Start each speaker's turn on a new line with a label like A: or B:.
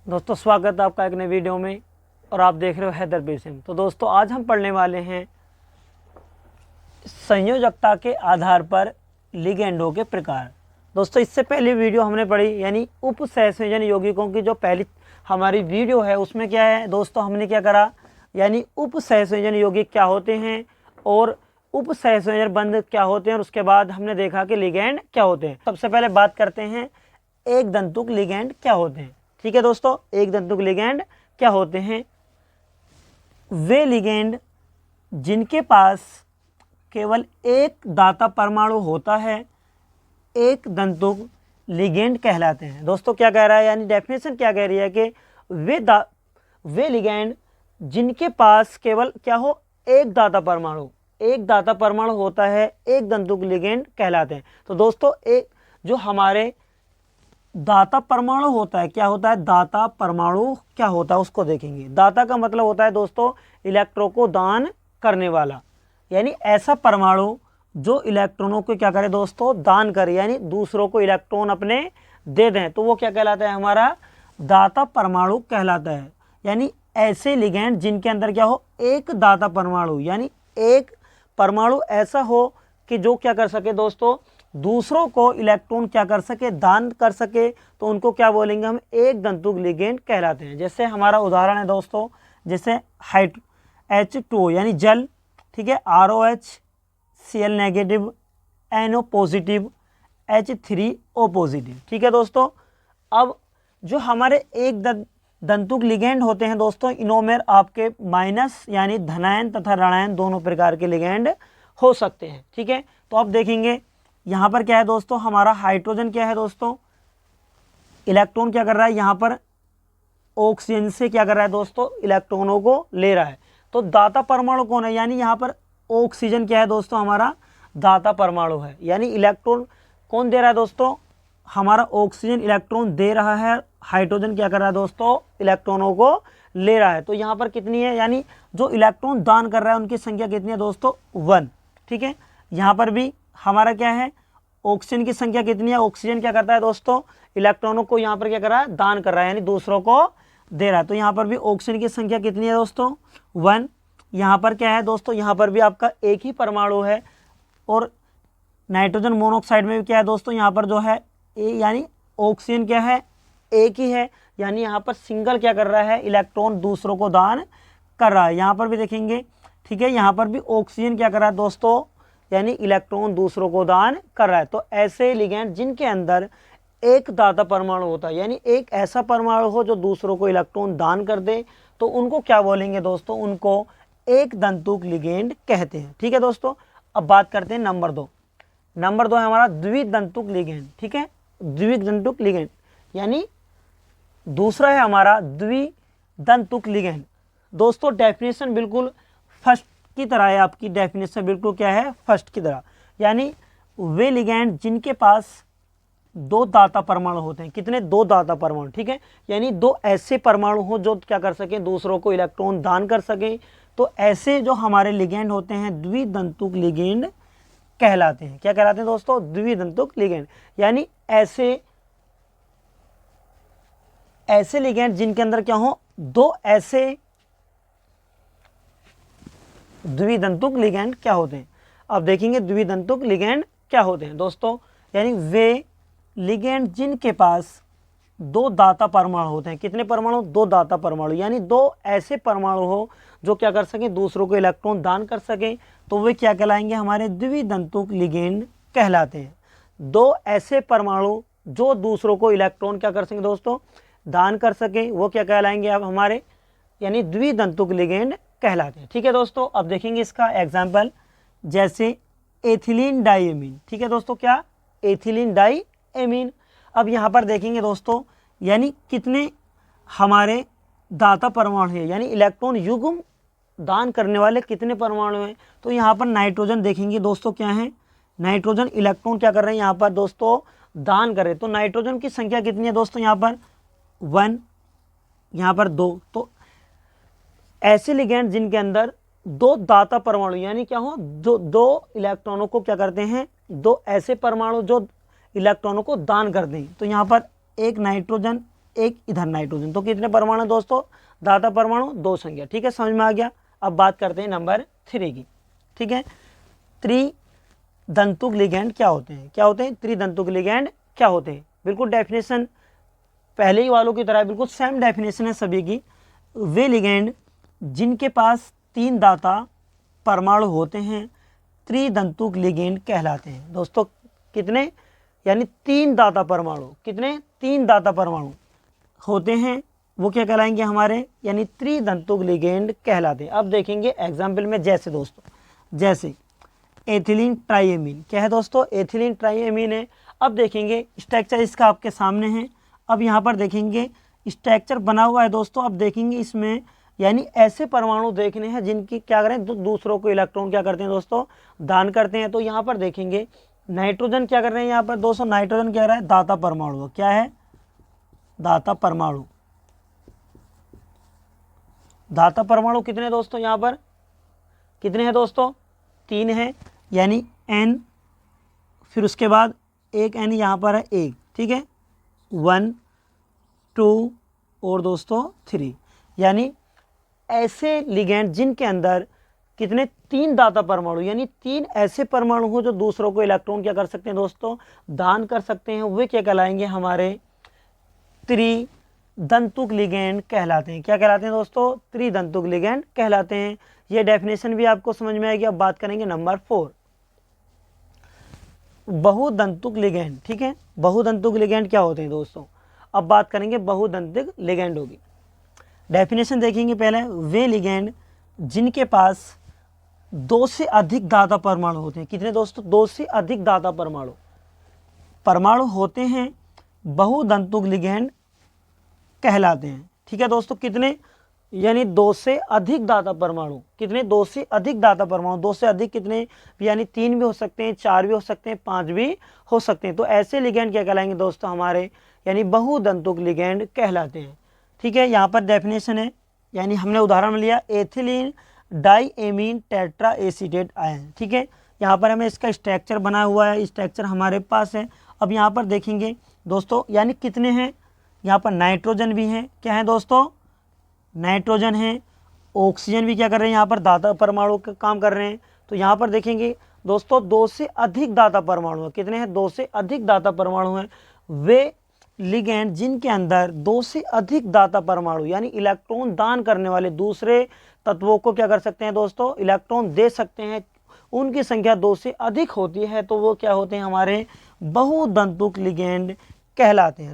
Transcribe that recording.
A: दोस्तों स्वागत है आपका एक नई वीडियो में और आप देख रहे हो हैदर बेसिम। तो दोस्तों आज हम पढ़ने वाले हैं संयोजकता के आधार पर लिगेंडों के प्रकार। दोस्तों इससे पहली वीडियो हमने पढ़ी यानी उप सहसंयोजन यौगिकों की जो पहली हमारी वीडियो है उसमें क्या है दोस्तों, हमने क्या करा यानी उप सहसंयोजन यौगिक क्या होते हैं और उप सहसंयोजन बंध क्या होते हैं, और उसके बाद हमने देखा कि लिगेंड क्या होते हैं। सबसे पहले बात करते हैं एक दंतुक लिगेंड क्या होते हैं। ठीक है दोस्तों, एक दंतुक लिगेंड क्या होते हैं? वे लिगेंड जिनके पास केवल एक दाता परमाणु होता है एक दंतुक लिगेंड कहलाते हैं। दोस्तों क्या कह रहा है, यानी डेफिनेशन क्या कह रही है कि वे लिगेंड जिनके पास केवल क्या हो, एक दाता परमाणु होता है एक दंतुक लिगेंड कहलाते हैं। तो दोस्तों एक जो हमारे दाता परमाणु होता है, क्या होता है दाता परमाणु क्या होता है उसको देखेंगे। दाता का मतलब होता है दोस्तों इलेक्ट्रॉन को दान करने वाला, यानी ऐसा परमाणु जो इलेक्ट्रॉनों को क्या करे दोस्तों, दान करे, यानी दूसरों को इलेक्ट्रॉन अपने दे दें, तो वो क्या कहलाता है, हमारा दाता परमाणु कहलाता है। यानी ऐसे लिगेंड जिनके अंदर क्या हो, एक दाता परमाणु, यानी एक परमाणु ऐसा हो कि जो क्या कर सके दोस्तों, दूसरों को इलेक्ट्रॉन क्या कर सके, दान कर सके, तो उनको क्या बोलेंगे हम, एक दंतुक लिगेंड कहलाते हैं। जैसे हमारा उदाहरण है दोस्तों, जैसे H2O यानी जल, ठीक है, ROH Cl negative, NO positive, H3O positive. ठीक है दोस्तों, अब जो हमारे एक दंतुक लिगेंड होते हैं दोस्तों, इनों में आपके माइनस यानी धनायन तथा ऋणायन दोनों प्रकार के लिगेंड हो सकते हैं। ठीक है, तो अब देखेंगे यहाँ पर क्या है दोस्तों, हमारा हाइड्रोजन क्या है दोस्तों, इलेक्ट्रॉन क्या कर रहा है, यहाँ पर ऑक्सीजन से क्या कर रहा है दोस्तों, इलेक्ट्रॉनों को ले रहा है। तो दाता परमाणु कौन है, यानी यहाँ पर ऑक्सीजन क्या है दोस्तों, हमारा दाता परमाणु है। यानी इलेक्ट्रॉन कौन दे रहा है दोस्तों, हमारा ऑक्सीजन इलेक्ट्रॉन दे रहा है, हाइड्रोजन क्या कर रहा है दोस्तों, इलेक्ट्रॉनों को ले रहा है। तो यहाँ पर कितनी है, यानी जो इलेक्ट्रॉन दान कर रहा है उनकी संख्या कितनी है दोस्तों, 1। ठीक है, यहाँ पर भी हमारा क्या है, ऑक्सीजन की संख्या कितनी है, ऑक्सीजन क्या करता है दोस्तों, इलेक्ट्रॉनों को यहाँ पर क्या कर रहा है, दान कर रहा है, यानी दूसरों को दे रहा है। तो यहाँ पर भी ऑक्सीजन की संख्या कितनी है दोस्तों, 1। यहाँ पर क्या है दोस्तों, यहाँ पर भी आपका एक ही परमाणु है, और नाइट्रोजन मोनोऑक्साइड में भी क्या है दोस्तों, यहाँ पर जो है यानी ऑक्सीजन क्या है, एक ही है, यानी यहाँ पर सिंगल क्या कर रहा है, इलेक्ट्रॉन दूसरों को दान कर रहा है। यहाँ पर भी देखेंगे, ठीक है, यहाँ पर भी ऑक्सीजन क्या कर रहा है दोस्तों, यानी इलेक्ट्रॉन दूसरों को दान कर रहा है। तो ऐसे लिगेंड जिनके अंदर एक दाता परमाणु होता है, यानी एक ऐसा परमाणु हो जो दूसरों को इलेक्ट्रॉन दान कर दे, तो उनको क्या बोलेंगे दोस्तों, उनको एक दंतुक लिगेंड कहते हैं। ठीक है दोस्तों, अब बात करते हैं नंबर 2। नंबर 2 है हमारा द्विदंतुक लिगेंड। ठीक है, द्विदंतुक लिगेंड यानी दूसरा है हमारा द्विदंतुक लिगेंड। दोस्तों डेफिनेशन बिल्कुल फर्स्ट की तरह है, आपकी डेफिनेशन बिल्कुल क्या है, फर्स्ट की तरह। यानी वे लिगेंड जिनके पास दो दाता परमाणु होते हैं, कितने, दो दाता परमाणु। ठीक है, यानी दो ऐसे परमाणु हो जो क्या कर सकें, दूसरों को इलेक्ट्रॉन दान कर सकें, तो ऐसे जो हमारे लिगेंड होते हैं द्विदंतुक लिगेंड कहलाते हैं। क्या कहलाते हैं दोस्तों, द्विदंतुक लिगेंड। यानी ऐसे लिगेंड जिनके अंदर क्या हो, दो ऐसे द्विदंतुक लिगेंड क्या होते हैं। अब देखेंगे द्विदंतुक लिगेंड क्या होते हैं दोस्तों, यानी वे लिगेंड जिनके पास दो दाता परमाणु होते हैं, कितने परमाणु, दो दाता परमाणु, यानी दो ऐसे परमाणु हो जो क्या कर सकें, दूसरों को इलेक्ट्रॉन दान कर सकें, तो वे क्या कहलाएंगे, हमारे द्विदंतुक लिगेंड कहलाते हैं। दो ऐसे परमाणु जो दूसरों को इलेक्ट्रॉन क्या कर सकें दोस्तों, दान कर सकें, वो क्या कहलाएंगे अब हमारे, यानी द्विदंतुक लिगेंड कहलाते हैं। ठीक है दोस्तों, अब देखेंगे इसका एग्जाम्पल, जैसे एथिलीन डाइएमीन। ठीक है दोस्तों, क्या, एथिलीन डाइएमीन। अब यहाँ पर देखेंगे दोस्तों, यानी कितने हमारे दाता परमाणु हैं, यानी इलेक्ट्रॉन युग्म दान करने वाले कितने परमाणु हैं। तो यहाँ पर नाइट्रोजन देखेंगे दोस्तों, क्या है, नाइट्रोजन इलेक्ट्रॉन क्या कर रहे हैं, यहाँ पर दोस्तों दान कर रहे हैं। तो नाइट्रोजन की संख्या कितनी है दोस्तों, यहाँ पर 1, यहाँ पर 2। तो ऐसे लिगेंड जिनके अंदर दो दाता परमाणु, यानी क्या हो, जो दो इलेक्ट्रॉनों को क्या करते हैं, दो ऐसे परमाणु जो इलेक्ट्रॉनों को दान कर दें। तो यहाँ पर एक नाइट्रोजन एक इधर नाइट्रोजन। तो कितने परमाणु दोस्तों, दाता परमाणु 2 संख्या। ठीक है, समझ में आ गया। अब बात करते हैं नंबर 3 की। ठीक है, त्रिदंतुक लिगैंड क्या होते हैं, क्या होते हैं त्रिदंतुक लिगैंड क्या होते हैं। बिल्कुल डेफिनेशन पहले ही वालों की तरह बिल्कुल सेम डेफिनेशन है सभी की। वे लिगैंड जिनके पास 3 दाता परमाणु होते हैं त्रिदंतुक लिगैंड कहलाते हैं। दोस्तों कितने, यानी 3 दाता परमाणु, कितने 3 दाता परमाणु होते हैं वो क्या कहलाएंगे हमारे, यानी त्रिदंतुक लिगैंड कहलाते हैं। अब देखेंगे एग्जाम्पल में, जैसे दोस्तों जैसे एथिलीन ट्राइएमीन क्या है दोस्तों, एथिलीन ट्राइएमीन है। अब देखेंगे स्ट्रक्चर इसका आपके सामने है। अब यहाँ पर देखेंगे स्ट्रक्चर बना हुआ है दोस्तों। अब देखेंगे इसमें यानी ऐसे परमाणु देखने हैं जिनकी क्या करें, दूसरों को इलेक्ट्रॉन क्या करते हैं दोस्तों, दान करते हैं। तो यहाँ पर देखेंगे नाइट्रोजन क्या कर रहे हैं यहाँ पर दोस्तों, नाइट्रोजन क्या रहा है, दाता परमाणु। क्या है, दाता परमाणु। दाता परमाणु कितने दोस्तों, यहाँ पर कितने हैं दोस्तों, 3 है, यानी N, फिर उसके बाद एक N यहाँ पर है 1। ठीक है, 1 2 और दोस्तों 3, यानी ऐसे लिगैंड जिनके अंदर कितने 3 दाता परमाणु, यानी 3 ऐसे परमाणु हो जो दूसरों को इलेक्ट्रॉन क्या कर सकते हैं दोस्तों, दान कर सकते हैं, वे क्या कहलाएंगे हमारे त्रिदंतुक लिगैंड कहलाते हैं। क्या कहलाते हैं दोस्तों, त्रिदंतुक लिगैंड कहलाते हैं। ये डेफिनेशन भी आपको समझ में आएगी। अब बात करेंगे नंबर 4, बहुदंतुक लिगैंड। ठीक है, बहुदंतुक लिगैंड क्या होते हैं दोस्तों। अब बात करेंगे बहुदंतुक लिगैंडों की। डेफिनेशन देखेंगे पहले, वे लिगैंड जिनके पास 2 से अधिक दाता परमाणु होते हैं। कितने दोस्तों, 2 से अधिक दाता परमाणु होते हैं, बहुदंतुक लिगैंड कहलाते हैं। ठीक है दोस्तों, कितने, यानी 2 से अधिक दाता परमाणु, कितने 2 से अधिक दाता परमाणु, 2 से अधिक कितने, यानी 3 भी हो सकते हैं, 4 भी हो सकते हैं, 5 भी हो सकते हैं। तो ऐसे लिगैंड क्या कहलाएंगे दोस्तों हमारे, यानी बहुदंतुक लिगैंड कहलाते हैं। ठीक है, यहाँ पर डेफिनेशन है, यानी हमने उदाहरण लिया ethylene diamine tetra acetate ion. ठीक है, यहाँ पर हमें इसका स्ट्रक्चर बना हुआ है, स्ट्रक्चर हमारे पास है। अब यहाँ पर देखेंगे दोस्तों, यानी कितने हैं, यहाँ पर नाइट्रोजन भी है, क्या है दोस्तों, नाइट्रोजन है, ऑक्सीजन भी क्या कर रहे हैं, यहाँ पर दाता परमाणु का काम कर रहे हैं। तो यहाँ पर देखेंगे दोस्तों 2 से अधिक दाता परमाणु है, कितने हैं, 2 से अधिक दाता परमाणु हैं। वे लिगैंड जिनके अंदर 2 से अधिक दाता परमाणु, यानी इलेक्ट्रॉन दान करने वाले दूसरे तत्वों को क्या कर सकते हैं दोस्तों, इलेक्ट्रॉन दे सकते हैं, उनकी संख्या 2 से अधिक होती है, तो वो क्या होते हैं हमारे बहुदंतुक लिगैंड कहलाते हैं।